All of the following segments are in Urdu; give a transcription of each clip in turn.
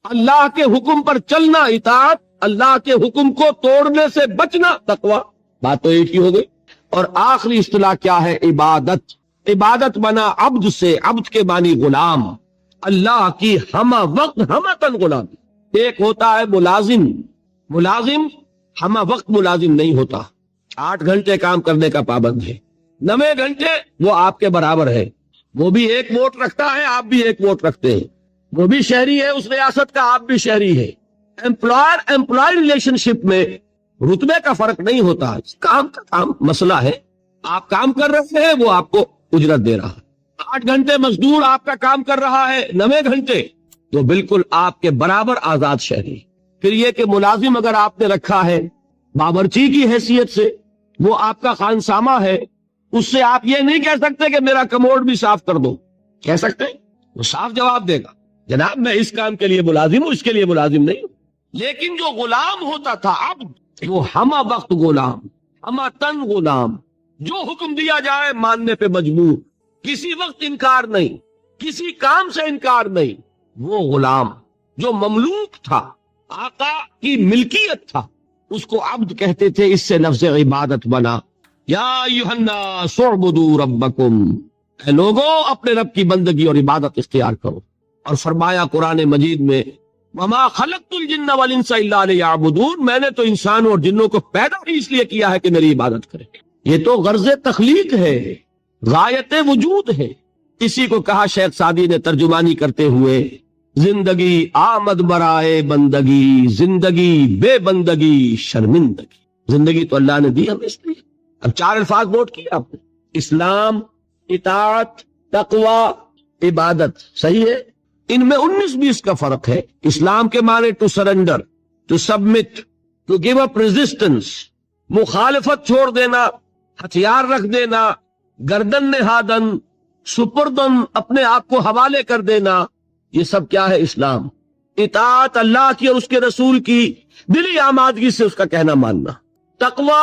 اللہ کے حکم پر چلنا اطاعت، اللہ کے حکم کو توڑنے سے بچنا تقویٰ، بات تو ایک ہی ہو گئی۔ اور آخری اصطلاح کیا ہے؟ عبادت۔ عبادت بنا عبد سے، عبد کے معنی غلام، اللہ کی ہمہ وقت ہمہ تن غلام۔ ایک ہوتا ہے ملازم، ملازم ہمہ وقت ملازم نہیں ہوتا، 8 گھنٹے کام کرنے کا پابند ہے، 9 گھنٹے وہ آپ کے برابر ہے، وہ بھی ایک ووٹ رکھتا ہے، آپ بھی ایک ووٹ رکھتے ہیں، وہ بھی شہری ہے اس ریاست کا، آپ بھی شہری ہے۔ امپلائر امپلائی ریلیشن شپ میں رتبے کا فرق نہیں ہوتا، کام کا کام مسئلہ ہے، آپ کام کر رہے ہیں، وہ آپ کو اجرت دے رہا ہے۔ 8 گھنٹے مزدور آپ کا کام کر رہا ہے، 9 گھنٹے، تو بالکل آپ کے برابر آزاد شہری۔ پھر یہ کہ ملازم اگر آپ نے رکھا ہے باورچی کی حیثیت سے، وہ آپ کا خانسامہ ہے، اس سے آپ یہ نہیں کہہ سکتے کہ میرا کموڈ بھی صاف کر دو، کہہ سکتے ہیں؟ وہ صاف جواب دے گا، جناب میں اس کام کے لیے ملازم ہوں، اس کے لیے ملازم نہیں ہوں۔ لیکن جو غلام ہوتا تھا عبد، وہ ہمہ وقت غلام، ہمہ تن غلام، جو حکم دیا جائے ماننے پہ مجبور، کسی وقت انکار نہیں، کسی کام سے انکار نہیں، وہ غلام جو مملوک تھا، آقا کی ملکیت تھا، اس کو عبد کہتے تھے۔ اس سے لفظ عبادت بنا، یا ایھا الناس اعبدوا ربکم، اے لوگوں اپنے رب کی بندگی اور عبادت اختیار کرو۔ اور فرمایا قرآن مجید میں وما خلقت الجن والانس الا لیعبدون، میں نے تو انسانوں اور جنوں کو پیدا ہی اس لیے کیا ہے کہ میری عبادت کریں۔ یہ تو غرض تخلیق ہے، غایت وجود ہے۔ اسی کو کہا شیخ سعدی نے ترجمانی کرتے ہوئے، زندگی آمد برائے بندگی، زندگی بے بندگی شرمندگی۔ زندگی تو اللہ نے دی ہمیں اس لیے۔ اب 4 الفاظ نوٹ کیا آپ نے، اسلام، اطاعت، تقوی، عبادت، صحیح ہے؟ ان میں 19-20 کا فرق ہے۔ اسلام کے معنی to surrender, to submit, to give up resistance, مخالفت چھوڑ دینا، ہتھیار رکھ دینا، گردن نہادن، سپردن، اپنے آپ کو حوالے کر دینا، یہ سب کیا ہے؟ اسلام۔ اطاعت اللہ کی اور اس کے رسول کی دلی آمادگی سے اس کا کہنا ماننا۔ تقوی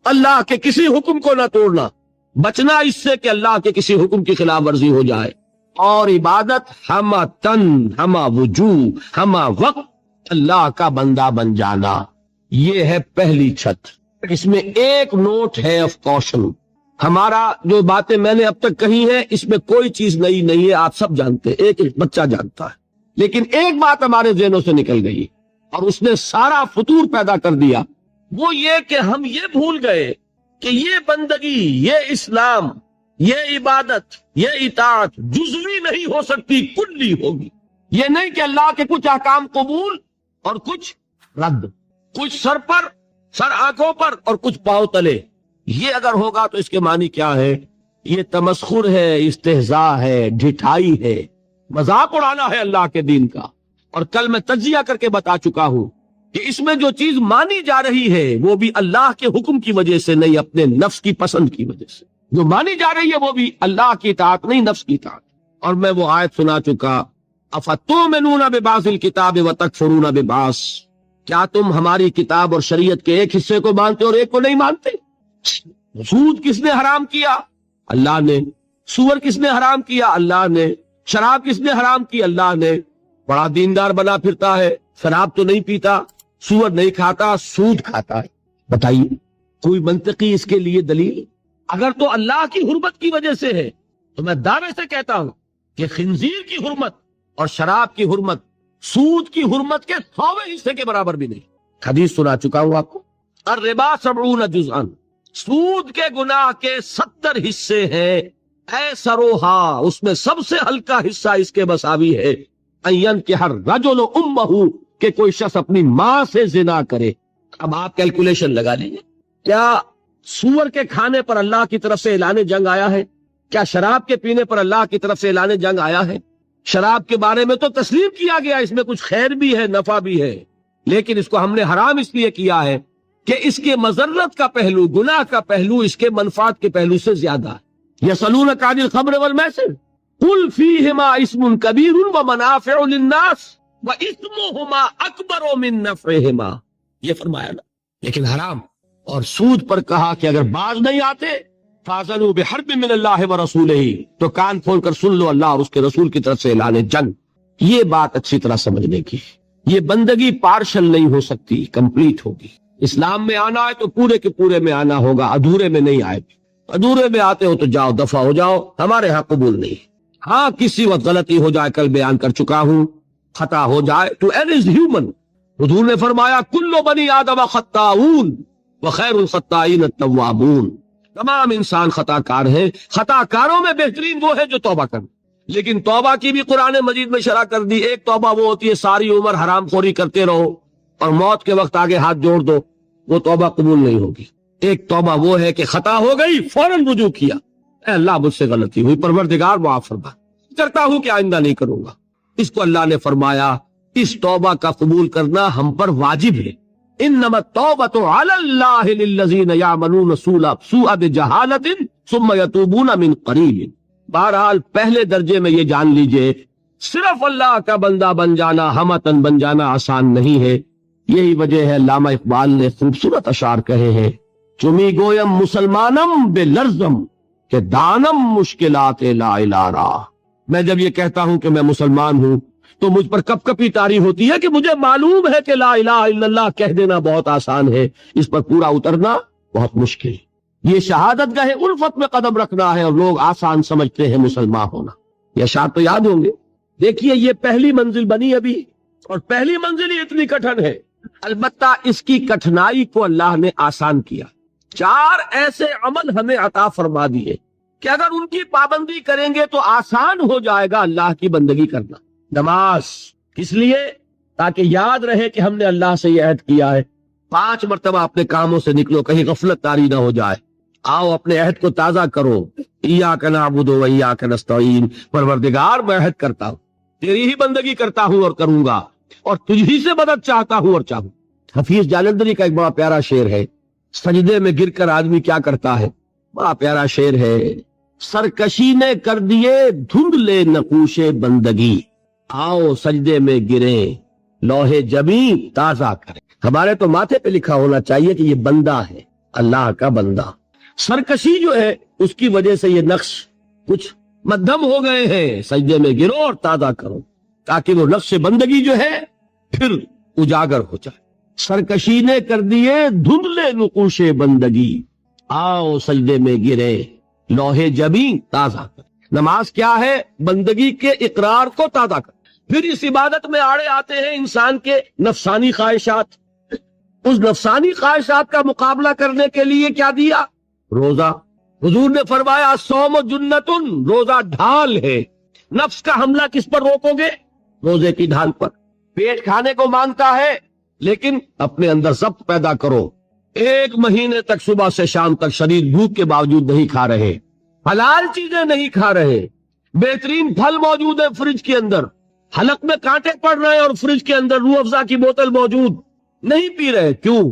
اللہ کے کسی حکم کو نہ توڑنا، بچنا اس سے کہ اللہ کے کسی حکم کی خلاف ورزی ہو جائے۔ اور عبادت ہمہ تن، ہمہ وجوہ، ہمہ وقت اللہ کا بندہ بن جانا، یہ ہے پہلی چھت۔ اس میں ایک نوٹ ہے آف کوشن، ہمارا جو باتیں میں نے اب تک کہی ہیں اس میں کوئی چیز نئی نہیں ہے، آپ سب جانتے ہیں، ایک بچہ جانتا ہے، لیکن ایک بات ہمارے ذہنوں سے نکل گئی اور اس نے سارا فطور پیدا کر دیا، وہ یہ کہ ہم یہ بھول گئے کہ یہ بندگی، یہ اسلام، یہ عبادت، یہ اطاعت جزوی نہیں ہو سکتی، کلی ہوگی۔ یہ نہیں کہ اللہ کے کچھ احکام قبول اور کچھ رد، کچھ سر آنکھوں پر اور کچھ پاؤں تلے، یہ اگر ہوگا تو اس کے معنی کیا ہے؟ یہ تمسخر ہے، استہزاء ہے، ڈھٹائی ہے، مذاق اڑانا ہے اللہ کے دین کا۔ اور کل میں تجزیہ کر کے بتا چکا ہوں کہ اس میں جو چیز مانی جا رہی ہے وہ بھی اللہ کے حکم کی وجہ سے نہیں، اپنے نفس کی پسند کی وجہ سے جو مانی جا رہی ہے وہ بھی اللہ کی اطاعت نہیں، نفس کی اطاعت۔ اور میں وہ آیت سنا چکا، افتؤمنون ببعض الکتاب وتکفرون ببعض، کیا تم ہماری کتاب اور شریعت کے ایک حصے کو مانتے اور ایک کو نہیں مانتے؟ سود کس نے حرام کیا؟ اللہ نے۔ سور کس نے حرام کیا؟ اللہ نے۔ شراب کس نے حرام کی؟ اللہ نے۔ بڑا دیندار بنا پھرتا ہے، شراب تو نہیں پیتا، سور نہیں کھاتا، سود کھاتا ہے۔ بتائیے کوئی منطقی اس کے لیے دلیل؟ اگر تو اللہ کی حرمت کی وجہ سے ہے تو میں دعوے سے کہتا ہوں کہ خنزیر کی حرمت اور شراب کی حرمت سود کی حرمت کے 100ویں حصے کے برابر بھی نہیں۔ حدیث سنا چکا ہوں آپ کو، الربا 70 جزءا، سود کے گناہ کے 70 حصے ہیں، ایسروہا، اس میں سب سے ہلکا حصہ اس کے مساوی ہے، ان ينكح الرجل امہ، کہ کوئی شخص اپنی ماں سے زنا کرے۔ اب آپ کیلکولیشن لگا لیجیے، کیا سور کے کھانے پر اللہ کی طرف سے اعلان جنگ آیا ہے؟ کیا شراب کے پینے پر اللہ کی طرف سے اعلان جنگ آیا ہے؟ شراب کے بارے میں تو تسلیم کیا گیا اس میں کچھ خیر بھی ہے، نفع بھی ہے، لیکن اس کو ہم نے حرام اس لیے کیا ہے کہ اس کے مضرت کا پہلو، گناہ کا پہلو اس کے منفعت کے پہلو سے زیادہ ہے۔ یسألونک عن الخمر والمیسر قل فیہما اسم کبیر ومنافع للناس واسمہما اکبر من نفعہما، یہ فرمایا نا۔ لیکن حرام اور سود پر کہا کہ اگر باز نہیں آتے فاذنوا بحرب من اللہ ورسولہ، تو کان کھول کر سن لو اللہ اور اس کے رسول کی طرف سے اعلان جنگ۔ یہ بات اچھی طرح سمجھنے کی۔ یہ بندگی پارشل نہیں ہو سکتی، کمپلیٹ ہوگی۔ اسلام میں آنا ہے تو پورے کے پورے میں آنا ہوگا، ادھورے میں نہیں آئے۔ ادھورے میں آتے ہو تو جاؤ، دفع ہو جاؤ، ہمارے ہاں قبول نہیں۔ ہاں کسی وقت غلطی ہو جائے، کل بیان کر چکا ہوں، خطا ہو جائے تو ایل از ہیومن۔ حضور نے فرمایا کل بنی آدم خطاؤون وخیر الخطائین التوابون، تمام انسان خطا کار ہیں، خطا کاروں میں بہترین وہ ہے جو توبہ کر۔ لیکن توبہ کی بھی قرآن مجید میں شرح کر دی۔ ایک توبہ وہ ہوتی ہے ساری عمر حرام خوری کرتے رہو اور موت کے وقت آگے ہاتھ جوڑ دو، وہ توبہ قبول نہیں ہوگی۔ ایک توبہ وہ ہے کہ خطا ہو گئی فوراً رجوع کیا، اے اللہ مجھ سے غلطی ہوئی، پروردگار معاف فرما، کرتا ہوں کہ آئندہ نہیں کروں گا۔ اس کو اللہ نے فرمایا اس توبہ کا قبول کرنا ہم پر واجب ہے۔ انما التوبۃ علی اللہ للذین یعملون السوء بجہالۃ ثم یتوبون من قریب۔ بہرحال پہلے درجے میں یہ جان لیجئے صرف اللہ کا بندہ بن جانا، ہمتن بن جانا آسان نہیں ہے۔ یہی وجہ ہے علامہ اقبال نے خوبصورت اشعار کہے ہیں، چمی گویم مسلمانم بے لرزم کہ دانم مشکلات لا الارا۔ میں جب یہ کہتا ہوں کہ میں مسلمان ہوں تو مجھ پر کپ کپی طاری ہوتی ہے کہ مجھے معلوم ہے کہ لا الہ الا اللہ کہہ دینا بہت آسان ہے، اس پر پورا اترنا بہت مشکل ہے۔ یہ شہادت گاہ الفت میں قدم رکھنا ہے اور لوگ آسان سمجھتے ہیں مسلمان ہونا۔ یہ اشعار تو یاد ہوں گے۔ دیکھیے یہ پہلی منزل بنی ابھی، اور پہلی منزل ہی اتنی کٹھن ہے، البتہ اس کی کٹھنائی کو اللہ نے آسان کیا۔ 4 ایسے عمل ہمیں عطا فرما دیے کہ اگر ان کی پابندی کریں گے تو آسان ہو جائے گا اللہ کی بندگی کرنا۔ نماز کس لیے؟ تاکہ یاد رہے کہ ہم نے اللہ سے یہ عہد کیا ہے۔ 5 مرتبہ اپنے کاموں سے نکلو، کہیں غفلت طاری نہ ہو جائے۔ آؤ اپنے عہد کو تازہ کرو، ایاک نعبد و ایاک نستعین، پروردگار میں عہد کرتا ہوں، تیری ہی بندگی کرتا ہوں اور کروں گا، اور تجھی سے مدد چاہتا ہوں اور چاہوں۔ حفیظ جالندری کا ایک بڑا پیارا شعر ہے، سجدے میں گر کر آدمی کیا کرتا ہے، بڑا پیارا شعر ہے، سرکشی نے کر دیے دھندلے نقوش بندگی، آؤ سجدے میں گریں لوہے جبیں تازہ کریں۔ ہمارے تو ماتھے پہ لکھا ہونا چاہیے کہ یہ بندہ ہے، اللہ کا بندہ۔ سرکشی جو ہے اس کی وجہ سے یہ نقش کچھ مدھم ہو گئے ہیں، سجدے میں گرو اور تازہ کرو، تاکہ وہ نقش بندگی جو ہے پھر اجاگر ہو جائے۔ سرکشی نے کر دیے دھندلے نقوش بندگی، آؤ سجدے میں گرے لوہے جبیں تازہ کر۔ نماز کیا ہے؟ بندگی کے اقرار کو تازہ کر۔ پھر اس عبادت میں آڑے آتے ہیں انسان کے نفسانی خواہشات۔ اس نفسانی خواہشات کا مقابلہ کرنے کے لیے کیا دیا؟ روزہ۔ حضور نے فرمایا صوم جنتن، روزہ ڈھال ہے۔ نفس کا حملہ کس پر روکو گے؟ روزے کی ڈھال پر۔ پیٹ کھانے کو مانگتا ہے لیکن اپنے اندر ضبط پیدا کرو۔ 1 مہینے تک صبح سے شام تک شدید بھوک کے باوجود نہیں کھا رہے، حلال چیزیں نہیں کھا رہے، بہترین پھل موجود ہے فریج کے اندر، حلق میں کانٹے پڑ رہے ہیں اور فریج کے اندر روح افزا کی بوتل موجود، نہیں پی رہے۔ کیوں؟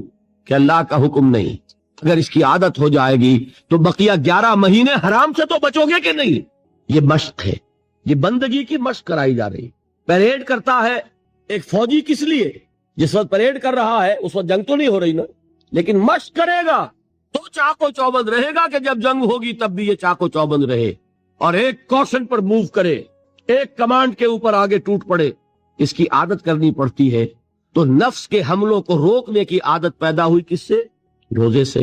کہ اللہ کا حکم نہیں۔ اگر اس کی عادت ہو جائے گی تو بقیہ 11 مہینے حرام سے تو بچو گے کہ نہیں؟ یہ مشق ہے، یہ بندگی کی مشق کرائی جا رہی۔ پریڈ کرتا ہے ایک فوجی کس لیے؟ جس وقت پریڈ کر رہا ہے اس وقت جنگ تو نہیں ہو رہی نا، لیکن مشق کرے گا تو چاق و چوبند رہے گا کہ جب جنگ ہوگی تب بھی یہ چاق و چوبند رہے اور ایک کوشن پر موو کرے، ایک کمانڈ کے اوپر آگے ٹوٹ پڑے۔ اس کی عادت کرنی پڑتی ہے۔ تو نفس کے حملوں کو روکنے کی عادت پیدا ہوئی کس سے؟ روزے سے۔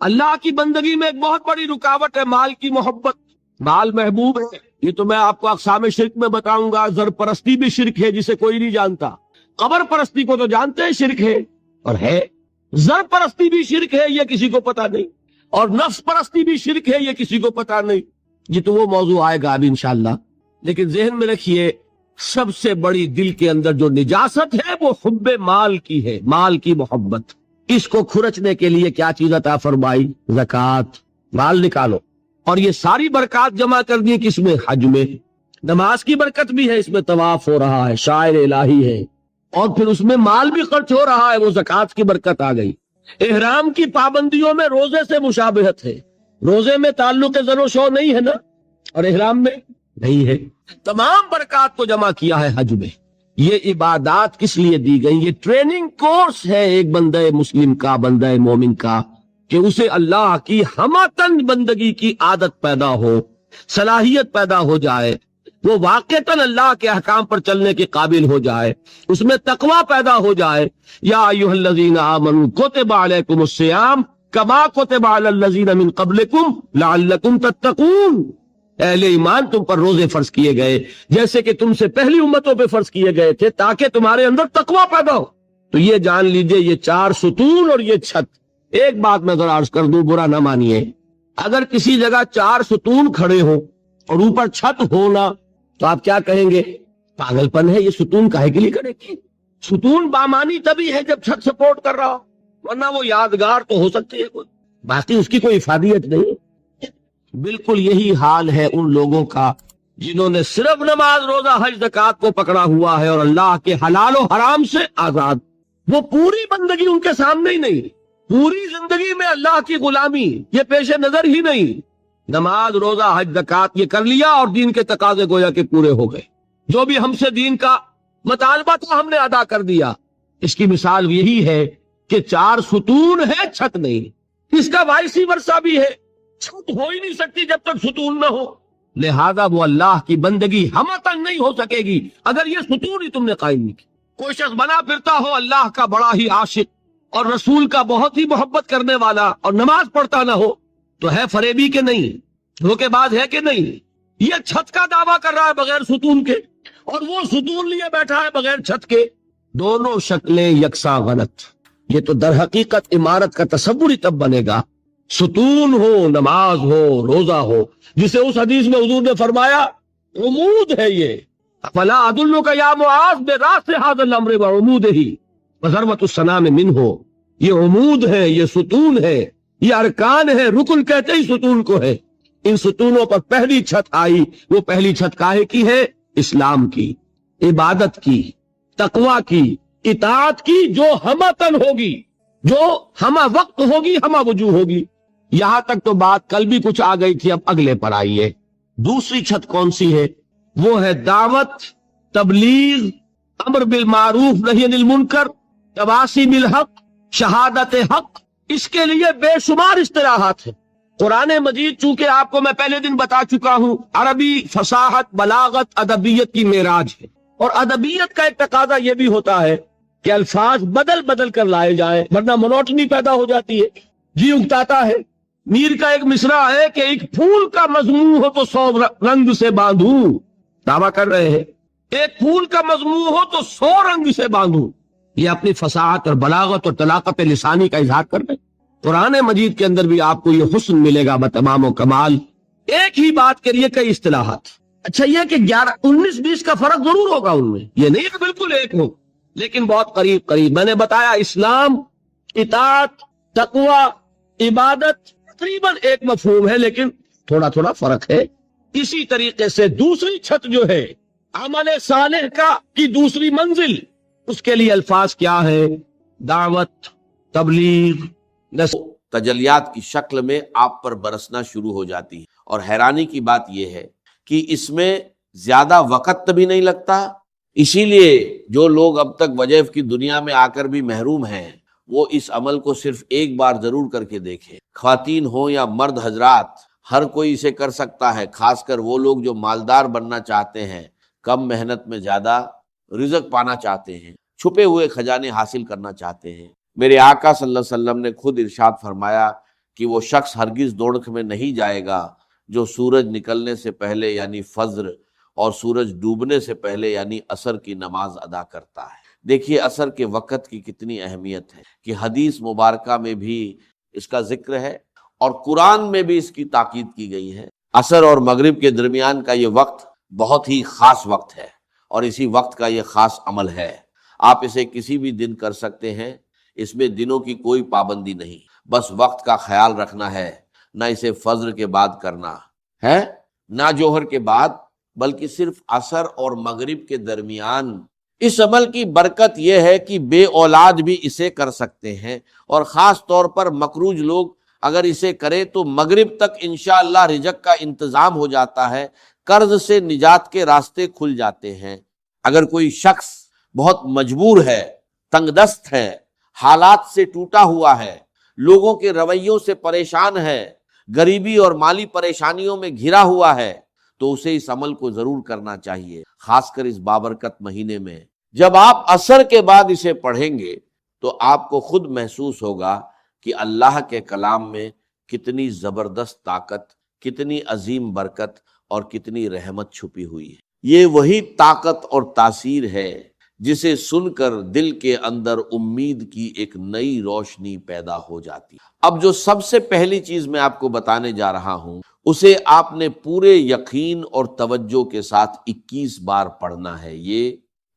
اللہ کی بندگی میں ایک بہت بڑی رکاوٹ ہے مال کی محبت۔ مال محبوب ہے، یہ تو میں آپ کو اقسام شرک میں بتاؤں گا۔ زر پرستی بھی شرک ہے جسے کوئی نہیں جانتا، قبر پرستی کو تو جانتے ہیں شرک ہے اور ہے، زر پرستی بھی شرک ہے یہ کسی کو پتا نہیں، اور نفس پرستی بھی شرک ہے یہ کسی کو پتا نہیں۔ یہ تو وہ موضوع آئے گا ابھی انشاءاللہ، لیکن ذہن میں رکھیے سب سے بڑی دل کے اندر جو نجاست ہے وہ حب مال کی ہے، مال کی محبت۔ اس کو کھرچنے کے لیے کیا چیز عطا فرمائی؟ زکوٰۃ۔ مال نکالو، اور یہ ساری برکات جمع کر دی کس میں؟ حج میں۔ نماز کی برکت بھی ہے، اس میں طواف ہو رہا ہے، شاعر الہی ہے، اور پھر اس میں مال بھی خرچ ہو رہا ہے، وہ زکوٰۃ کی برکت آ گئی۔ احرام کی پابندیوں میں روزے سے مشابہت ہے، روزے میں تعلق زن و شو نہیں ہے نا، اور احرام میں نہیں ہے۔ تمام برکات کو جمع کیا ہے حج میں۔ یہ عبادات کس لیے دی گئی؟ یہ ٹریننگ کورس ہے ایک بندہ مسلم کا، بندہ مومن کا، کہ اسے اللہ کی ہمتن بندگی کی عادت پیدا ہو، صلاحیت پیدا ہو جائے۔ وہ واقعتاً اللہ کے احکام پر چلنے کے قابل ہو جائے، اس میں تقوی پیدا ہو جائے۔ یا ایھا الذین آمنوا کتب علیکم الصیام کما کتب علی الذین من قبلکم لعلکم تتقون، اہل ایمان تم پر روزے فرض کیے گئے جیسے کہ تم سے پہلی امتوں پہ فرض کیے گئے تھے تاکہ تمہارے اندر تقوی پیدا ہو۔ تو یہ جان لیجئے یہ 4 ستون اور یہ چھت۔ ایک بات میں ذرا عرض کر دوں، برا نہ مانیے، اگر کسی جگہ 4 ستون کھڑے ہوں اور اوپر چھت ہونا تو آپ کیا کہیں گے؟ پاگل پن ہے، یہ ستون کاہے کے لیے کھڑے کیے؟ ستون بامانی تبھی ہے جب چھت سپورٹ کر رہا ہو، ورنہ وہ یادگار تو ہو سکتی ہے کوئی، باقی اس کی کوئی افادیت نہیں۔ بالکل یہی حال ہے ان لوگوں کا جنہوں نے صرف نماز روزہ حج زکوٰۃ کو پکڑا ہوا ہے اور اللہ کے حلال و حرام سے آزاد۔ وہ پوری بندگی ان کے سامنے ہی نہیں، پوری زندگی میں اللہ کی غلامی یہ پیش نظر ہی نہیں۔ نماز روزہ حج زکوٰۃ یہ کر لیا اور دین کے تقاضے گویا کہ پورے ہو گئے، جو بھی ہم سے دین کا مطالبہ تھا ہم نے ادا کر دیا۔ اس کی مثال یہی ہے کہ 4 ستون ہے، چھت نہیں۔ اس کا وائسی ورثہ بھی ہے، چھت ہو ہی نہیں سکتی جب تک ستون نہ ہو، لہذا وہ اللہ کی بندگی ہمتن نہیں ہو سکے گی اگر یہ ستون ہی تم نے قائم نہیں کی۔ کوئی شخص بنا پھرتا ہو اللہ کا بڑا ہی عاشق اور رسول کا بہت ہی محبت کرنے والا اور نماز پڑھتا نہ ہو تو ہے فریبی کے نہیں، دھوکے باز ہے کہ نہیں؟ یہ چھت کا دعویٰ کر رہا ہے بغیر ستون کے، اور وہ ستون لیے بیٹھا ہے بغیر چھت کے۔ دونوں شکلیں یکساں غلط۔ یہ تو در حقیقت عمارت کا تصور ہی تب بنے گا ستون ہو، نماز ہو، روزہ ہو، جسے اس حدیث میں حضور نے فرمایا عمود ہے یہ، فلا ادلک یا معاذ براس ھذا الامر وعمودہ وذروۃ الصنام منہ۔ یہ عمود ہے، یہ ستون ہے، یہ ارکان ہے، رکن کہتے ہی ستون کو ہے۔ ان ستونوں پر پہلی چھت آئی، وہ پہلی چھت کاہے کی ہے؟ اسلام کی، عبادت کی، تقوی کی، اطاعت کی، جو ہمتن ہوگی، جو ہمہ وقت ہوگی، ہمہ وجوہ ہوگی۔ یہاں تک تو بات کل بھی کچھ آ گئی تھی، اب اگلے پر آئیے۔ دوسری چھت کون سی ہے؟ وہ ہے دعوت، تبلیغ، امر بالمعروف نہی عن المنکر، تواصی بالحق، شہادت حق۔ اس کے لیے بے شمار اصطلاحات ہیں۔ قرآن مجید چونکہ آپ کو میں پہلے دن بتا چکا ہوں عربی فصاحت، بلاغت، ادبیت کی معراج ہے، اور ادبیت کا ایک تقاضا یہ بھی ہوتا ہے کہ الفاظ بدل بدل کر لائے جائیں ورنہ منوٹنی پیدا ہو جاتی ہے، جی اگتاتا ہے۔ میر کا ایک مصرع ہے کہ ایک پھول کا مضمون ہو تو 100 رنگ سے باندھوں، دعویٰ کر رہے ہیں ایک پھول کا مضمون ہو تو 100 رنگ سے باندھوں۔ یہ اپنی فصاحت اور بلاغت اور طلاقت لسانی کا اظہار کر رہے ہیں۔ قرآن مجید کے اندر بھی آپ کو یہ حسن ملے گا بتمام و کمال، ایک ہی بات کے لیے کئی اصطلاحات۔ اچھا یہ کہ 19-20 کا فرق ضرور ہوگا ان میں، یہ نہیں کہ بالکل ایک ہو، لیکن بہت قریب قریب۔ میں نے بتایا اسلام، اطاعت، تقوی، عبادت تقریباً ایک مفہوم ہے، لیکن تھوڑا تھوڑا فرق ہے۔ اسی طریقے سے دوسری چھت جو ہے عمل صالح کا کی دوسری منزل، اس کے لیے الفاظ کیا ہے؟ دعوت، تبلیغ، تجلیات کی شکل میں آپ پر برسنا شروع ہو جاتی ہے۔ اور حیرانی کی بات یہ ہے کہ اس میں زیادہ وقت بھی نہیں لگتا، اسی لیے جو لوگ اب تک وظائف کی دنیا میں آ کر بھی محروم ہیں وہ اس عمل کو صرف ایک بار ضرور کر کے دیکھیں۔ خواتین ہوں یا مرد حضرات، ہر کوئی اسے کر سکتا ہے، خاص کر وہ لوگ جو مالدار بننا چاہتے ہیں، کم محنت میں زیادہ رزق پانا چاہتے ہیں، چھپے ہوئے خزانے حاصل کرنا چاہتے ہیں۔ میرے آقا صلی اللہ علیہ وسلم نے خود ارشاد فرمایا کہ وہ شخص ہرگز دوڑک میں نہیں جائے گا جو سورج نکلنے سے پہلے یعنی فجر اور سورج ڈوبنے سے پہلے یعنی عصر کی نماز ادا کرتا ہے۔ دیکھیے عصر کے وقت کی کتنی اہمیت ہے کہ حدیث مبارکہ میں بھی اس کا ذکر ہے اور قرآن میں بھی اس کی تاکید کی گئی ہے۔ عصر اور مغرب کے درمیان کا یہ وقت بہت ہی خاص وقت ہے اور اسی وقت کا یہ خاص عمل ہے۔ آپ اسے کسی بھی دن کر سکتے ہیں، اس میں دنوں کی کوئی پابندی نہیں، بس وقت کا خیال رکھنا ہے۔ نہ اسے فجر کے بعد کرنا ہے، نہ جوہر کے بعد، بلکہ صرف عصر اور مغرب کے درمیان۔ اس عمل کی برکت یہ ہے کہ بے اولاد بھی اسے کر سکتے ہیں، اور خاص طور پر مقروض لوگ اگر اسے کرے تو مغرب تک انشاءاللہ رزق کا انتظام ہو جاتا ہے، قرض سے نجات کے راستے کھل جاتے ہیں۔ اگر کوئی شخص بہت مجبور ہے، تنگ دست ہے، حالات سے ٹوٹا ہوا ہے، لوگوں کے رویوں سے پریشان ہے، غریبی اور مالی پریشانیوں میں گھرا ہوا ہے، تو اسے اس عمل کو ضرور کرنا چاہیے، خاص کر اس بابرکت مہینے میں۔ جب آپ عصر کے بعد اسے پڑھیں گے تو آپ کو خود محسوس ہوگا کہ اللہ کے کلام میں کتنی زبردست طاقت، کتنی عظیم برکت اور کتنی رحمت چھپی ہوئی ہے۔ یہ وہی طاقت اور تاثیر ہے جسے سن کر دل کے اندر امید کی ایک نئی روشنی پیدا ہو جاتی۔ اب جو سب سے پہلی چیز میں آپ کو بتانے جا رہا ہوں، اسے آپ نے پورے یقین اور توجہ کے ساتھ 21 بار پڑھنا ہے۔ یہ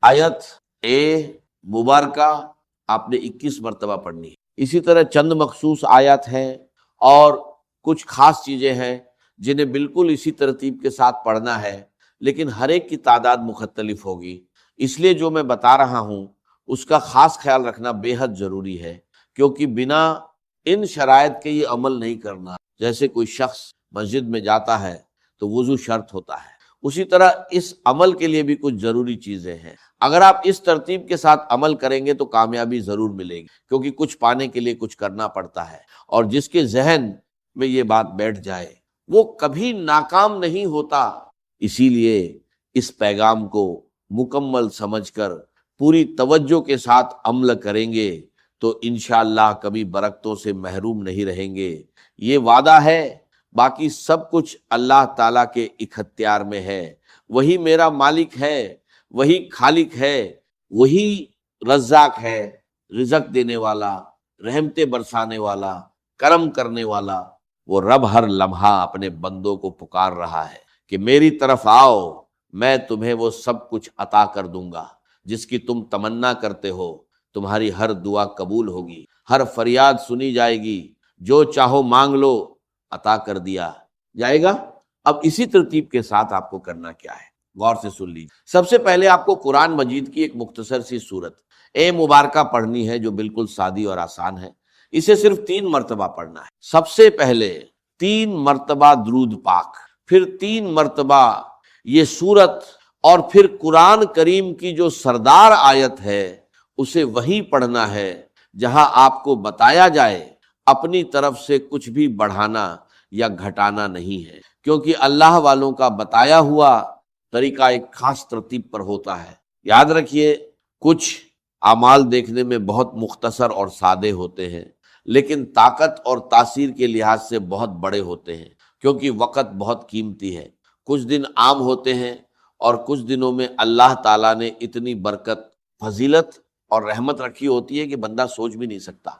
آیت مبارکہ آپ نے 21 مرتبہ پڑھنی ہے۔ اسی طرح چند مخصوص آیات ہیں اور کچھ خاص چیزیں ہیں جنہیں بالکل اسی ترتیب کے ساتھ پڑھنا ہے، لیکن ہر ایک کی تعداد مختلف ہوگی، اس لیے جو میں بتا رہا ہوں اس کا خاص خیال رکھنا بے حد ضروری ہے، کیونکہ بنا ان شرائط کے یہ عمل نہیں کرنا۔ جیسے کوئی شخص مسجد میں جاتا ہے تو وضو شرط ہوتا ہے، اسی طرح اس عمل کے لیے بھی کچھ ضروری چیزیں ہیں۔ اگر آپ اس ترتیب کے ساتھ عمل کریں گے تو کامیابی ضرور ملے گی، کیونکہ کچھ پانے کے لیے کچھ کرنا پڑتا ہے، اور جس کے ذہن میں یہ بات بیٹھ جائے وہ کبھی ناکام نہیں ہوتا۔ اسی لیے اس پیغام کو مکمل سمجھ کر پوری توجہ کے ساتھ عمل کریں گے تو انشاءاللہ کبھی برکتوں سے محروم نہیں رہیں گے۔ یہ وعدہ ہے، باقی سب کچھ اللہ تعالیٰ کے اختیار میں ہے۔ وہی میرا مالک ہے، وہی خالق ہے، وہی رزاق ہے، رزق دینے والا، رحمتیں برسانے والا، کرم کرنے والا۔ وہ رب ہر لمحہ اپنے بندوں کو پکار رہا ہے کہ میری طرف آؤ، میں تمہیں وہ سب کچھ عطا کر دوں گا جس کی تم تمنا کرتے ہو۔ تمہاری ہر دعا قبول ہوگی، ہر فریاد سنی جائے گی، جو چاہو مانگ لو، عطا کر دیا جائے گا۔ اب اسی ترتیب کے ساتھ آپ کو کرنا کیا ہے، غور سے سن لیجیے۔ سب سے پہلے آپ کو قرآن مجید کی ایک مختصر سی سورت مبارکہ پڑھنی ہے، جو بالکل سادی اور آسان ہے۔ اسے صرف 3 مرتبہ پڑھنا ہے۔ سب سے پہلے 3 مرتبہ درود پاک، پھر 3 مرتبہ یہ سورت، اور پھر قرآن کریم کی جو سردار آیت ہے اسے وہی پڑھنا ہے جہاں آپ کو بتایا جائے اپنی طرف سے کچھ بھی بڑھانا یا گھٹانا نہیں ہے، کیونکہ اللہ والوں کا بتایا ہوا طریقہ ایک خاص ترتیب پر ہوتا ہے۔ یاد رکھیے، کچھ اعمال دیکھنے میں بہت مختصر اور سادے ہوتے ہیں، لیکن طاقت اور تاثیر کے لحاظ سے بہت بڑے ہوتے ہیں، کیونکہ وقت بہت قیمتی ہے۔ کچھ دن عام ہوتے ہیں اور کچھ دنوں میں اللہ تعالیٰ نے اتنی برکت، فضیلت اور رحمت رکھی ہوتی ہے کہ بندہ سوچ بھی نہیں سکتا۔